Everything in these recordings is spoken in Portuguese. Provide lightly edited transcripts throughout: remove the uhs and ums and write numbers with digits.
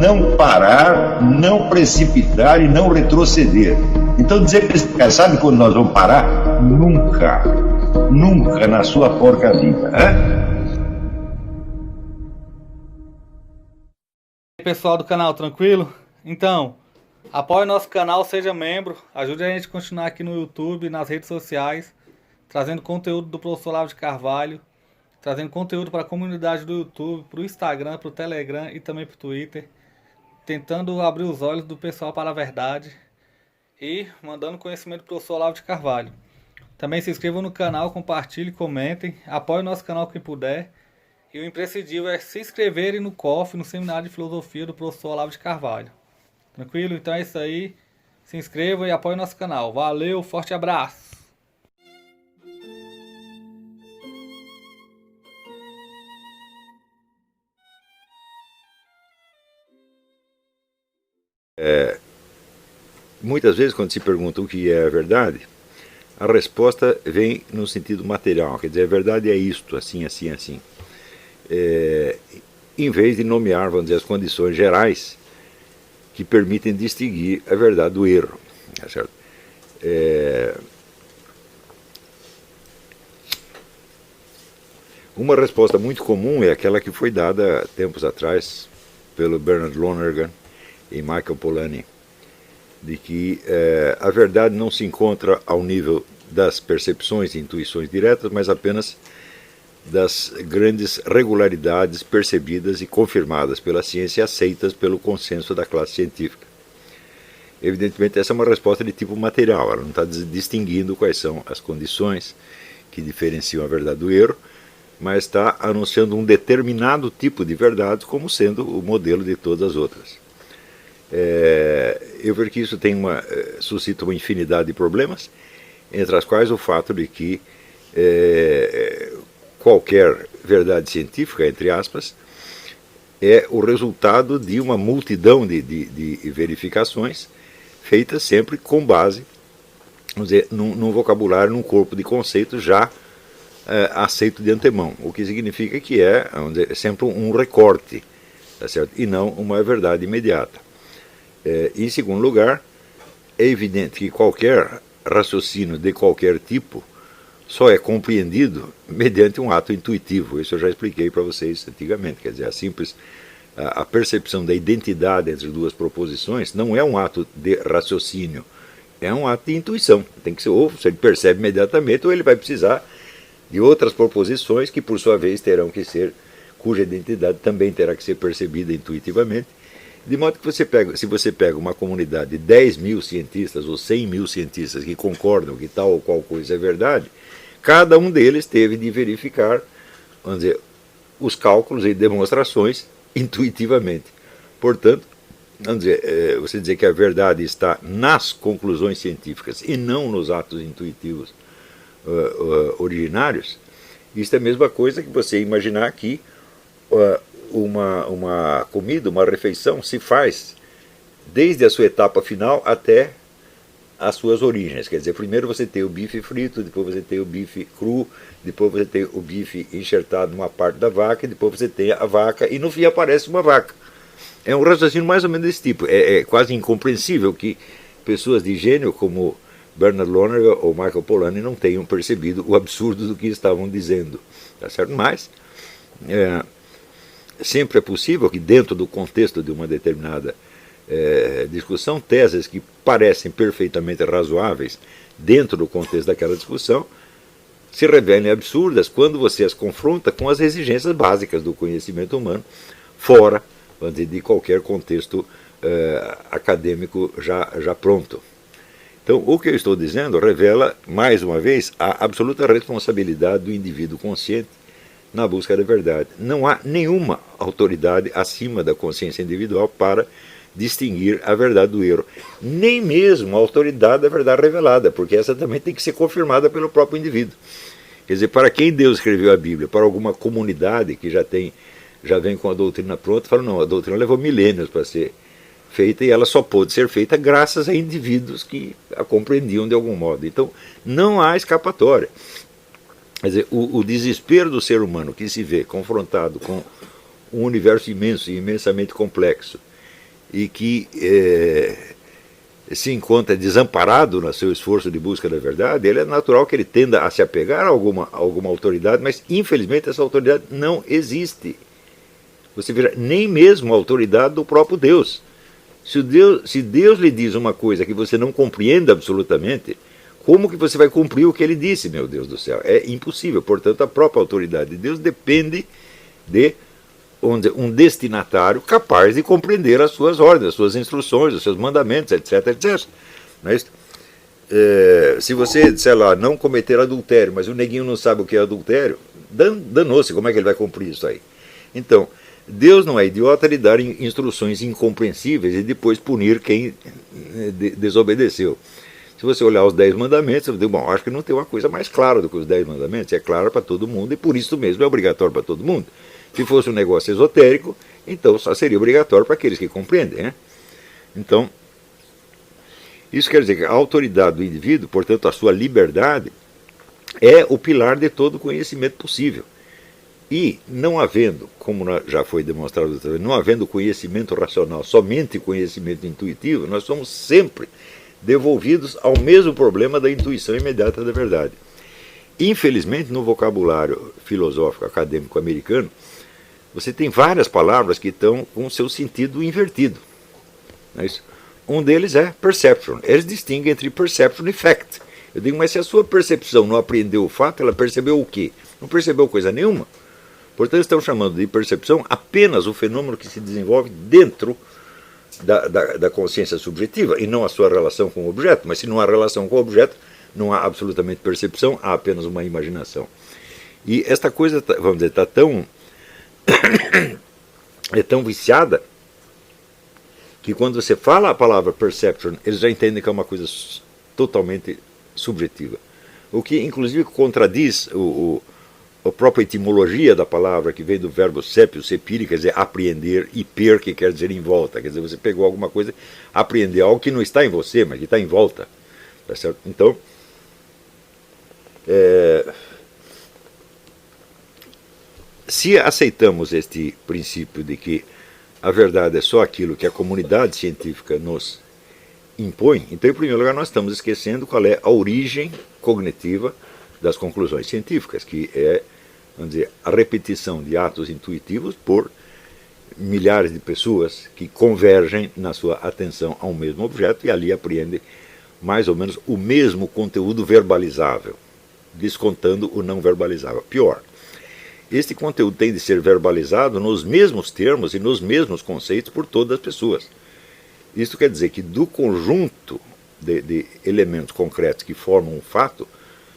não parar, não precipitar e não retroceder. Então dizer para esse cara, sabe quando nós vamos parar? Nunca. Nunca na sua porca vida. Pessoal do canal, tranquilo? Então, apoie nosso canal, seja membro, ajude a gente a continuar aqui no YouTube, nas redes sociais, trazendo conteúdo do professor Olavo de Carvalho, trazendo conteúdo para a comunidade do YouTube, para o Instagram, para o Telegram e também para o Twitter, tentando abrir os olhos do pessoal para a verdade e mandando conhecimento para o professor Olavo de Carvalho. Também se inscrevam no canal, compartilhem, comentem, apoie o nosso canal quem puder. E o imprescindível é se inscreverem no COF, no Seminário de Filosofia do professor Olavo de Carvalho. Tranquilo? Então é isso aí. Se inscrevam e apoiem o nosso canal. Valeu, forte abraço! Muitas vezes, quando se pergunta o que é a verdade, a resposta vem no sentido material. Quer dizer, a verdade é isto, assim, assim, assim. Em vez de nomear, vamos dizer, as condições gerais que permitem distinguir a verdade do erro. Tá certo? Uma resposta muito comum é aquela que foi dada tempos atrás pelo Bernard Lonergan e Michael Polanyi, de que a verdade não se encontra ao nível das percepções e intuições diretas, mas apenas das grandes regularidades percebidas e confirmadas pela ciência e aceitas pelo consenso da classe científica. Evidentemente, essa é uma resposta de tipo material, ela não está distinguindo quais são as condições que diferenciam a verdade do erro, mas está anunciando um determinado tipo de verdade como sendo o modelo de todas as outras. Eu vejo que isso suscita uma infinidade de problemas, entre as quais o fato de que qualquer verdade científica, entre aspas, é o resultado de uma multidão de verificações feitas sempre com base, vamos dizer, num vocabulário, num corpo de conceitos já aceito de antemão, o que significa que vamos dizer, sempre um recorte, tá certo? E não uma verdade imediata. Em segundo lugar, é evidente que qualquer raciocínio de qualquer tipo só é compreendido mediante um ato intuitivo. Isso eu já expliquei para vocês antigamente. Quer dizer, a percepção da identidade entre duas proposições não é um ato de raciocínio, é um ato de intuição. Tem que ser, ou ele percebe imediatamente, ou ele vai precisar de outras proposições que, por sua vez, cuja identidade também terá que ser percebida intuitivamente. De modo que se você pega uma comunidade de 10 mil cientistas ou 100 mil cientistas que concordam que tal ou qual coisa é verdade, cada um deles teve de verificar, vamos dizer, os cálculos e demonstrações intuitivamente. Portanto, vamos dizer, você dizer que a verdade está nas conclusões científicas e não nos atos intuitivos originários, isso é a mesma coisa que você imaginar que uma comida, uma refeição se faz desde a sua etapa final até as suas origens. Quer dizer, primeiro você tem o bife frito, depois você tem o bife cru, depois você tem o bife enxertado numa parte da vaca, e depois você tem a vaca, e no fim aparece uma vaca. É um raciocínio mais ou menos desse tipo. É quase incompreensível que pessoas de gênio como Bernard Lonergan ou Michael Polanyi não tenham percebido o absurdo do que estavam dizendo. Tá certo? Mas sempre é possível que dentro do contexto de uma determinada discussão, teses que parecem perfeitamente razoáveis dentro do contexto daquela discussão se revelem absurdas quando você as confronta com as exigências básicas do conhecimento humano, fora, vamos dizer, de qualquer contexto acadêmico já pronto. Então, o que eu estou dizendo revela, mais uma vez, a absoluta responsabilidade do indivíduo consciente na busca da verdade. Não há nenhuma autoridade acima da consciência individual para distinguir a verdade do erro. Nem mesmo a autoridade da verdade revelada, porque essa também tem que ser confirmada pelo próprio indivíduo. Quer dizer, para quem Deus escreveu a Bíblia? Para alguma comunidade que já vem com a doutrina pronta, fala, não, a doutrina levou milênios para ser feita e ela só pôde ser feita graças a indivíduos que a compreendiam de algum modo. Então, não há escapatória. Quer dizer, o desespero do ser humano que se vê confrontado com um universo imenso e imensamente complexo e que se encontra desamparado no seu esforço de busca da verdade, ele é natural que ele tenda a se apegar a alguma autoridade, mas infelizmente essa autoridade não existe. Você veja, nem mesmo a autoridade do próprio Deus. Se Deus lhe diz uma coisa que você não compreende absolutamente, como que você vai cumprir o que ele disse, meu Deus do céu? É impossível. Portanto, a própria autoridade de Deus depende de um destinatário capaz de compreender as suas ordens, as suas instruções, os seus mandamentos, etc, etc. Mas, se você, sei lá, não cometer adultério, mas o neguinho não sabe o que é adultério, danou-se, como é que ele vai cumprir isso aí? Então, Deus não é idiota de dar instruções incompreensíveis e depois punir quem desobedeceu. Se você olhar os 10 mandamentos, você diz, bom, acho que não tem uma coisa mais clara do que os 10 mandamentos, é claro para todo mundo e por isso mesmo é obrigatório para todo mundo. Se fosse um negócio esotérico, então só seria obrigatório para aqueles que compreendem, né? Então, isso quer dizer que a autoridade do indivíduo, portanto a sua liberdade, é o pilar de todo conhecimento possível. E não havendo, como já foi demonstrado, não havendo conhecimento racional, somente conhecimento intuitivo, nós somos sempre devolvidos ao mesmo problema da intuição imediata da verdade. Infelizmente, no vocabulário filosófico acadêmico americano, você tem várias palavras que estão com o seu sentido invertido. Não é isso? Um deles é perception. Eles distinguem entre perception e fact. Eu digo, mas se a sua percepção não apreendeu o fato, ela percebeu o quê? Não percebeu coisa nenhuma. Portanto, estão chamando de percepção apenas o fenômeno que se desenvolve dentro da consciência subjetiva, e não a sua relação com o objeto. Mas se não há relação com o objeto, não há absolutamente percepção, há apenas uma imaginação. E esta coisa, vamos dizer, está tão é tão viciada que quando você fala a palavra perception, eles já entendem que é uma coisa totalmente subjetiva. O que inclusive contradiz a própria etimologia da palavra, que vem do verbo sepio, sepire, quer dizer apreender, e per, que quer dizer em volta. Quer dizer, você pegou alguma coisa, apreender algo que não está em você, mas que está em volta. Tá certo? Então, se aceitamos este princípio de que a verdade é só aquilo que a comunidade científica nos impõe, então, em primeiro lugar, nós estamos esquecendo qual é a origem cognitiva das conclusões científicas, que é, vamos dizer, a repetição de atos intuitivos por milhares de pessoas que convergem na sua atenção a um mesmo objeto e ali apreendem mais ou menos o mesmo conteúdo verbalizável, descontando o não verbalizável. Pior, este conteúdo tem de ser verbalizado nos mesmos termos e nos mesmos conceitos por todas as pessoas. Isso quer dizer que do conjunto de elementos concretos que formam um fato,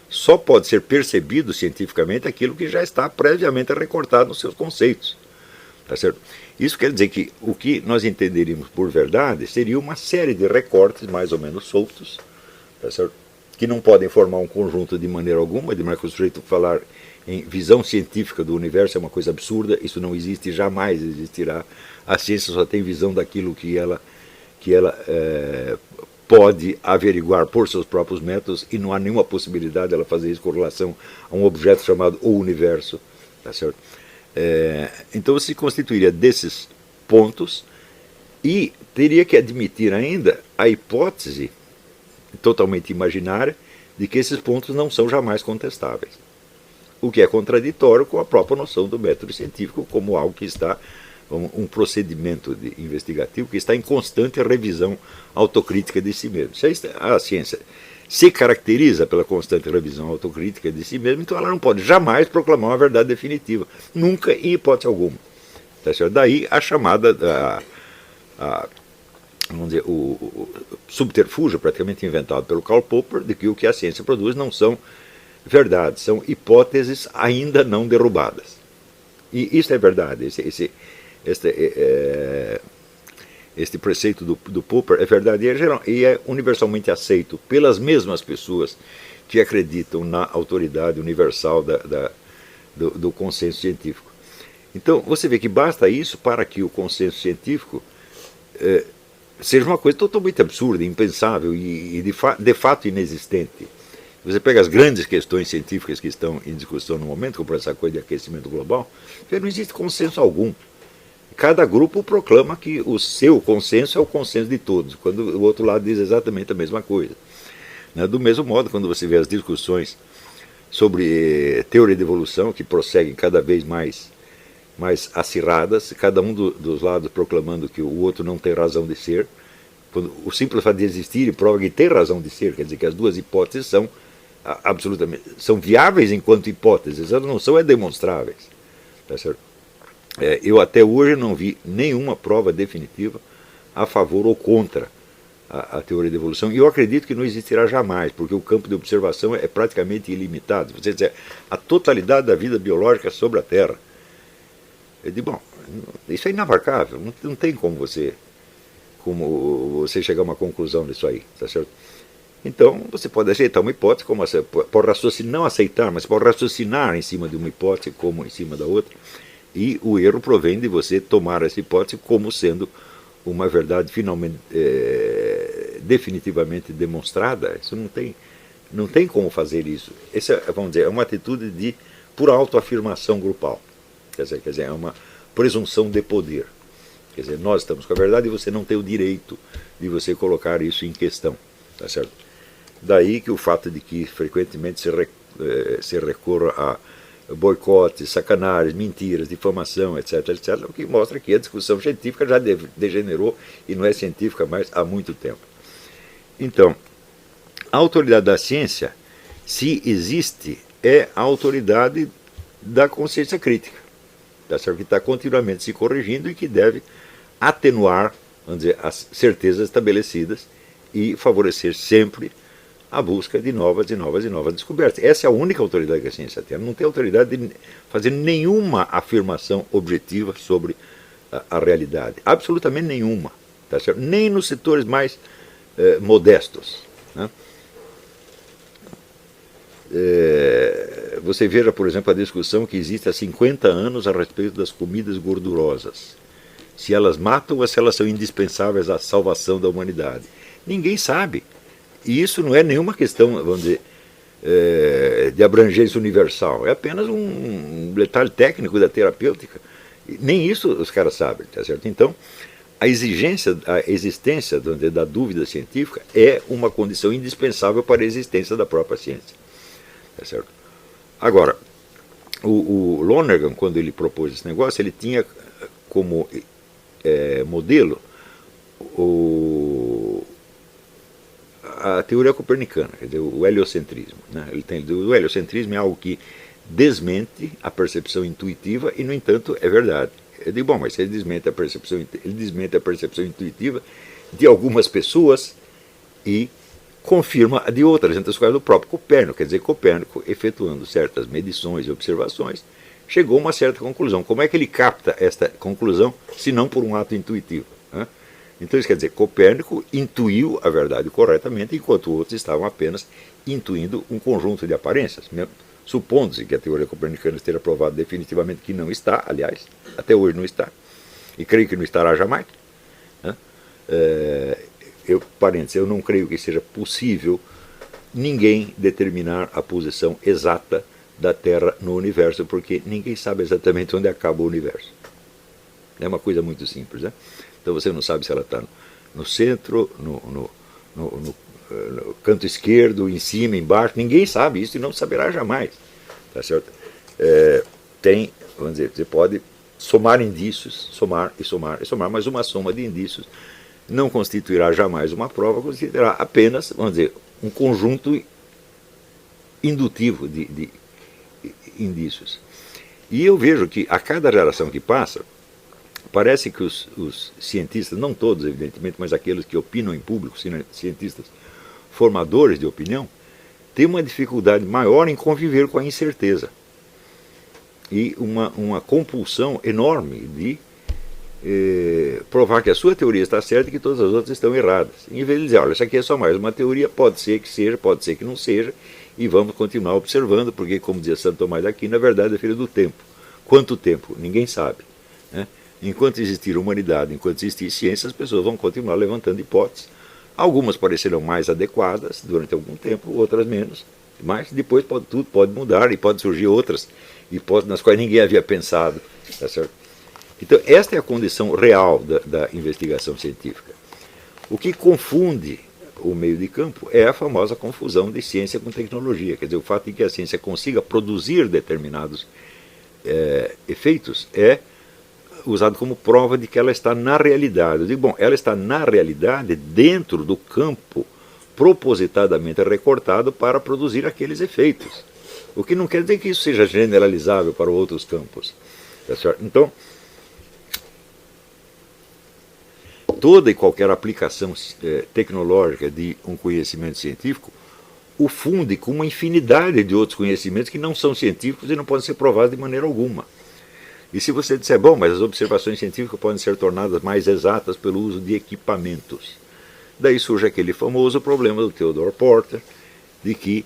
só pode ser percebido cientificamente aquilo que já está previamente recortado nos seus conceitos. Tá certo? Isso quer dizer que o que nós entenderíamos por verdade seria uma série de recortes mais ou menos soltos, tá certo? Que não podem formar um conjunto de maneira alguma, de maneira que o sujeito falar em visão científica do universo é uma coisa absurda, isso não existe, jamais existirá. A ciência só tem visão daquilo que ela pode averiguar por seus próprios métodos e não há nenhuma possibilidade dela fazer isso com relação a um objeto chamado o universo. Tá certo? Então se constituiria desses pontos e teria que admitir ainda a hipótese totalmente imaginária de que esses pontos não são jamais contestáveis. O que é contraditório com a própria noção do método científico como algo que está, um procedimento investigativo que está em constante revisão autocrítica de si mesmo. Se a ciência se caracteriza pela constante revisão autocrítica de si mesma, então ela não pode jamais proclamar uma verdade definitiva, nunca, em hipótese alguma. Daí a chamada, vamos dizer, o subterfúgio praticamente inventado pelo Karl Popper de que o que a ciência produz não são verdades, são hipóteses ainda não derrubadas. E isso é verdade. Este preceito do Popper é verdade e é universalmente aceito pelas mesmas pessoas que acreditam na autoridade universal do consenso científico. Então, você vê que basta isso para que o consenso científico seja uma coisa totalmente absurda, impensável e de fato inexistente. Você pega as grandes questões científicas que estão em discussão no momento, como essa coisa de aquecimento global, não existe consenso algum. cada grupo proclama que o seu consenso é o consenso de todos, quando o outro lado diz exatamente a mesma coisa. Né? Do mesmo modo, quando você vê as discussões sobre teoria de evolução, que prosseguem cada vez mais acirradas, cada um dos lados proclamando que o outro não tem razão de ser, quando o simples fato de existir prova que tem razão de ser, quer dizer que as duas hipóteses são absolutamente são viáveis enquanto hipóteses, elas não são demonstráveis. Tá certo? Eu até hoje não vi nenhuma prova definitiva a favor ou contra a teoria da evolução, e eu acredito que não existirá jamais, porque o campo de observação é praticamente ilimitado. Você dizer, a totalidade da vida biológica sobre a Terra. Eu digo, bom, isso é inabarcável, não tem como você chegar a uma conclusão disso aí, tá certo? Então, você pode aceitar uma hipótese, pode raciocinar, não aceitar, mas pode raciocinar em cima de uma hipótese como em cima da outra, e o erro provém de você tomar essa hipótese como sendo uma verdade finalmente, definitivamente demonstrada. Isso não tem como fazer isso. Essa, vamos dizer, é uma atitude de pura autoafirmação grupal. Quer dizer, é uma presunção de poder. Quer dizer, nós estamos com a verdade e você não tem o direito de você colocar isso em questão. Tá certo? Daí que o fato de que frequentemente se recorra a boicotes, sacanagens, mentiras, difamação, etc., o que mostra que a discussão científica já degenerou e não é científica mais há muito tempo. Então, a autoridade da ciência, se existe, é a autoridade da consciência crítica, tá certo? Que está continuamente se corrigindo e que deve atenuar, vamos dizer, as certezas estabelecidas e favorecer sempre a busca de novas descobertas. Essa é a única autoridade que a ciência tem. Ela não tem autoridade de fazer nenhuma afirmação objetiva sobre a realidade. Absolutamente nenhuma. Tá certo? Nem nos setores mais modestos. Né? Você veja, por exemplo, a discussão que existe há 50 anos a respeito das comidas gordurosas. Se elas matam ou se elas são indispensáveis à salvação da humanidade. Ninguém sabe. E isso não é nenhuma questão, vamos dizer, de abrangência universal. É apenas um detalhe técnico da terapêutica. Nem isso os caras sabem, tá certo? Então, a existência da dúvida científica é uma condição indispensável para a existência da própria ciência. Tá certo? Agora, o Lonergan, quando ele propôs esse negócio, ele tinha como modelo a teoria copernicana, quer dizer, o heliocentrismo. Né? O heliocentrismo é algo que desmente a percepção intuitiva e, no entanto, é verdade. Eu digo, bom, mas ele desmente a percepção intuitiva de algumas pessoas e confirma a de outras, entre as quais o próprio Copérnico. Quer dizer, Copérnico, efetuando certas medições e observações, chegou a uma certa conclusão. Como é que ele capta esta conclusão, se não por um ato intuitivo? Né? Então isso quer dizer, Copérnico intuiu a verdade corretamente, enquanto outros estavam apenas intuindo um conjunto de aparências, supondo-se que a teoria copernicana esteja provada definitivamente que não está, aliás, até hoje não está, e creio que não estará jamais. Né? Eu não creio que seja possível ninguém determinar a posição exata da Terra no universo, porque ninguém sabe exatamente onde acaba o universo. É uma coisa muito simples, né? Então você não sabe se ela está no centro, no canto esquerdo, em cima, embaixo. Ninguém sabe isso e não saberá jamais. Tá certo? Vamos dizer, você pode somar indícios, somar, mas uma soma de indícios não constituirá jamais uma prova, constituirá apenas, vamos dizer, um conjunto indutivo de indícios. E eu vejo que a cada geração que passa, parece que os cientistas, não todos evidentemente, mas aqueles que opinam em público, cientistas formadores de opinião, têm uma dificuldade maior em conviver com a incerteza. E uma compulsão enorme de provar que a sua teoria está certa e que todas as outras estão erradas. Em vez de dizer, olha, isso aqui é só mais uma teoria, pode ser que seja, pode ser que não seja, e vamos continuar observando, porque, como dizia Santo Tomás de Aquino, na verdade é filho do tempo. Quanto tempo? Ninguém sabe. Né? Enquanto existir humanidade, enquanto existir ciência, as pessoas vão continuar levantando hipóteses. Algumas parecerão mais adequadas durante algum tempo, outras menos, mas depois tudo pode mudar e pode surgir outras hipóteses nas quais ninguém havia pensado. Tá certo? Então, esta é a condição real da investigação científica. O que confunde o meio de campo é a famosa confusão de ciência com tecnologia. Quer dizer, o fato de que a ciência consiga produzir determinados efeitos é usado como prova de que ela está na realidade. Eu digo, bom, ela está na realidade dentro do campo propositadamente recortado para produzir aqueles efeitos. O que não quer dizer que isso seja generalizável para outros campos. Tá certo? Então, toda e qualquer aplicação tecnológica de um conhecimento científico o funde com uma infinidade de outros conhecimentos que não são científicos e não podem ser provados de maneira alguma. E se você disser, bom, mas as observações científicas podem ser tornadas mais exatas pelo uso de equipamentos. Daí surge aquele famoso problema do Theodore Porter, de que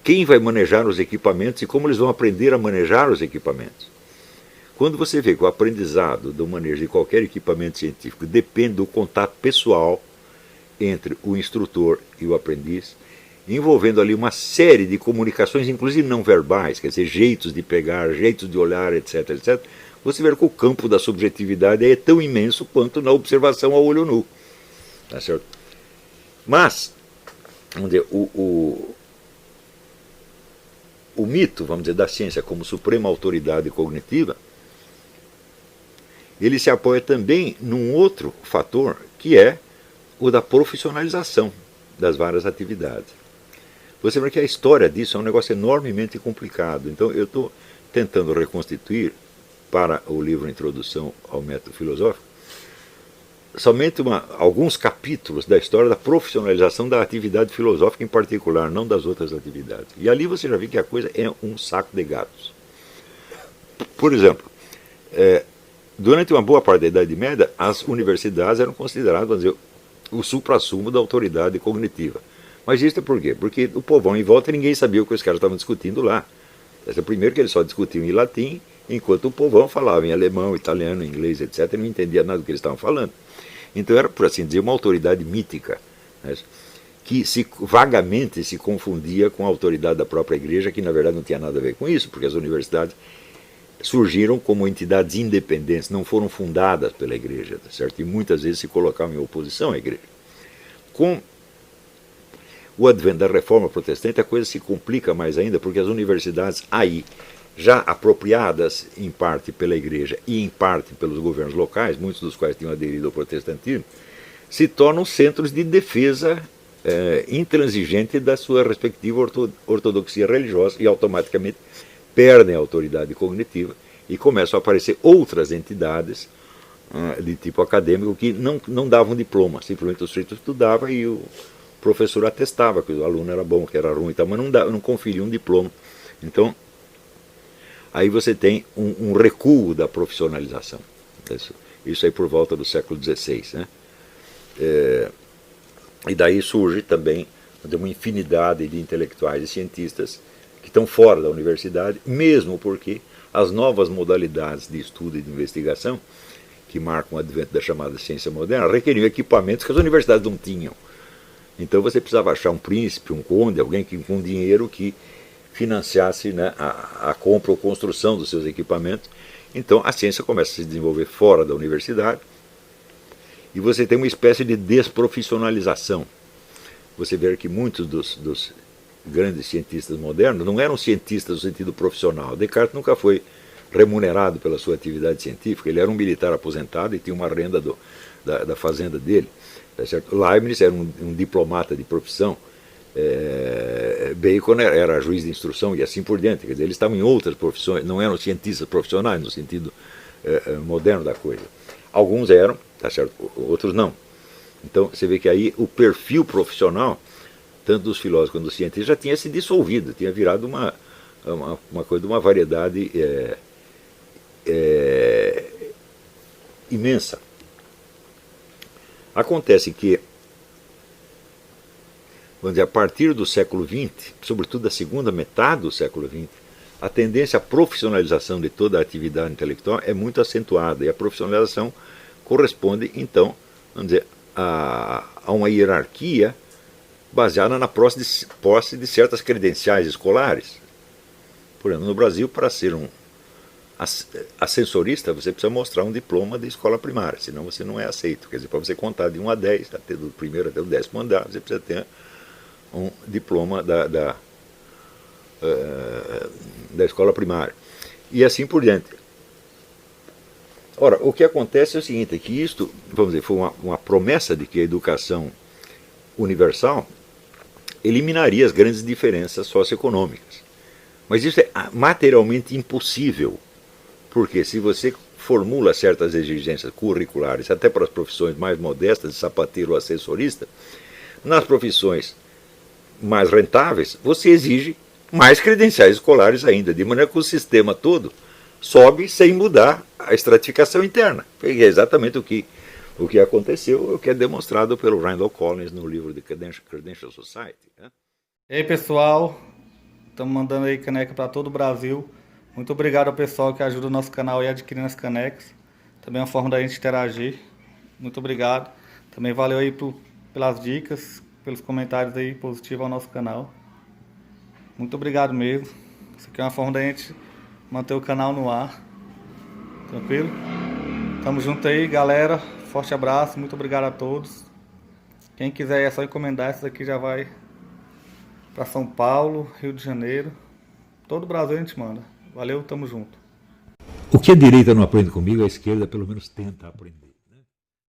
quem vai manejar os equipamentos e como eles vão aprender a manejar os equipamentos. Quando você vê que o aprendizado do manejo de qualquer equipamento científico depende do contato pessoal entre o instrutor e o aprendiz, envolvendo ali uma série de comunicações, inclusive não verbais, quer dizer, jeitos de pegar, jeitos de olhar, etc, etc, você vê que o campo da subjetividade é tão imenso quanto na observação a olho nu. Tá certo? Mas, vamos dizer, o mito, vamos dizer, da ciência como suprema autoridade cognitiva, ele se apoia também num outro fator, que é o da profissionalização das várias atividades. Você vê que a história disso é um negócio enormemente complicado. Então eu estou tentando reconstituir para o livro Introdução ao Método Filosófico somente alguns capítulos da história da profissionalização da atividade filosófica em particular, não das outras atividades. E ali você já vê que a coisa é um saco de gatos. Por exemplo, durante uma boa parte da Idade Média, as universidades eram consideradas, vamos dizer, o suprassumo da autoridade cognitiva. Mas isso é por quê? Porque o povão em volta ninguém sabia o que os caras estavam discutindo lá. Primeiro que eles só discutiam em latim, enquanto o povão falava em alemão, italiano, inglês, etc. E não entendia nada do que eles estavam falando. Então era, por assim dizer, uma autoridade mítica, né, que vagamente se confundia com a autoridade da própria igreja, que na verdade não tinha nada a ver com isso, porque as universidades surgiram como entidades independentes, não foram fundadas pela igreja, tá certo? E muitas vezes se colocavam em oposição à igreja. Com o advento da reforma protestante, a coisa se complica mais ainda, porque as universidades aí, já apropriadas em parte pela igreja e em parte pelos governos locais, muitos dos quais tinham aderido ao protestantismo, se tornam centros de defesa intransigente da sua respectiva ortodoxia religiosa e automaticamente perdem a autoridade cognitiva e começam a aparecer outras entidades de tipo acadêmico que não davam diploma, simplesmente o sujeito estudava e o professor atestava que o aluno era bom, que era ruim e tal, mas não conferia um diploma. Então, aí você tem um recuo da profissionalização. Isso aí por volta do século XVI. Né? E daí surge também uma infinidade de intelectuais e cientistas que estão fora da universidade, mesmo porque as novas modalidades de estudo e de investigação, que marcam o advento da chamada ciência moderna, requeriam equipamentos que as universidades não tinham. Então você precisava achar um príncipe, um conde, alguém com dinheiro que financiasse, né, a compra ou construção dos seus equipamentos. Então a ciência começa a se desenvolver fora da universidade e você tem uma espécie de desprofissionalização. Você vê que muitos dos grandes cientistas modernos não eram cientistas no sentido profissional. Descartes nunca foi remunerado pela sua atividade científica, ele era um militar aposentado e tinha uma renda da fazenda dele. Tá certo? Leibniz era um diplomata de profissão, Bacon era juiz de instrução e assim por diante. Quer dizer, eles estavam em outras profissões, não eram cientistas profissionais no sentido moderno da coisa. Alguns eram, tá certo? Outros não. Então você vê que aí o perfil profissional, tanto dos filósofos quanto dos cientistas, já tinha se dissolvido, tinha virado uma coisa de uma variedade imensa. Acontece que, vamos dizer, a partir do século XX, sobretudo da segunda metade do século XX, a tendência à profissionalização de toda a atividade intelectual é muito acentuada, e a profissionalização corresponde, então, vamos dizer, a uma hierarquia baseada na posse de certas credenciais escolares. Por exemplo, no Brasil, para ser um ascensorista, você precisa mostrar um diploma de escola primária, senão você não é aceito. Quer dizer, para você contar de 1 a 10, até do primeiro até o 10º andar, você precisa ter um diploma da escola primária. E assim por diante. Ora, o que acontece é o seguinte, é que isto, vamos dizer, foi uma promessa de que a educação universal eliminaria as grandes diferenças socioeconômicas. Mas isso é materialmente impossível, porque se você formula certas exigências curriculares, até para as profissões mais modestas, de sapateiro ou assessorista, nas profissões mais rentáveis, você exige mais credenciais escolares ainda, de maneira que o sistema todo sobe sem mudar a estratificação interna. É exatamente o que aconteceu, o que é demonstrado pelo Randall Collins no livro de Credential Society. Né? E aí, pessoal, estamos mandando aí caneca para todo o Brasil. Muito obrigado ao pessoal que ajuda o nosso canal aí adquirindo as canecas. Também é uma forma da gente interagir. Muito obrigado. Também valeu aí pelas dicas, pelos comentários aí positivos ao nosso canal. Muito obrigado mesmo. Isso aqui é uma forma da gente manter o canal no ar. Tranquilo? Tamo junto aí, galera. Forte abraço. Muito obrigado a todos. Quem quiser é só encomendar. Essa daqui já vai para São Paulo, Rio de Janeiro. Todo o Brasil a gente manda. Valeu, tamo junto. O que a direita não aprende comigo, a esquerda pelo menos tenta aprender.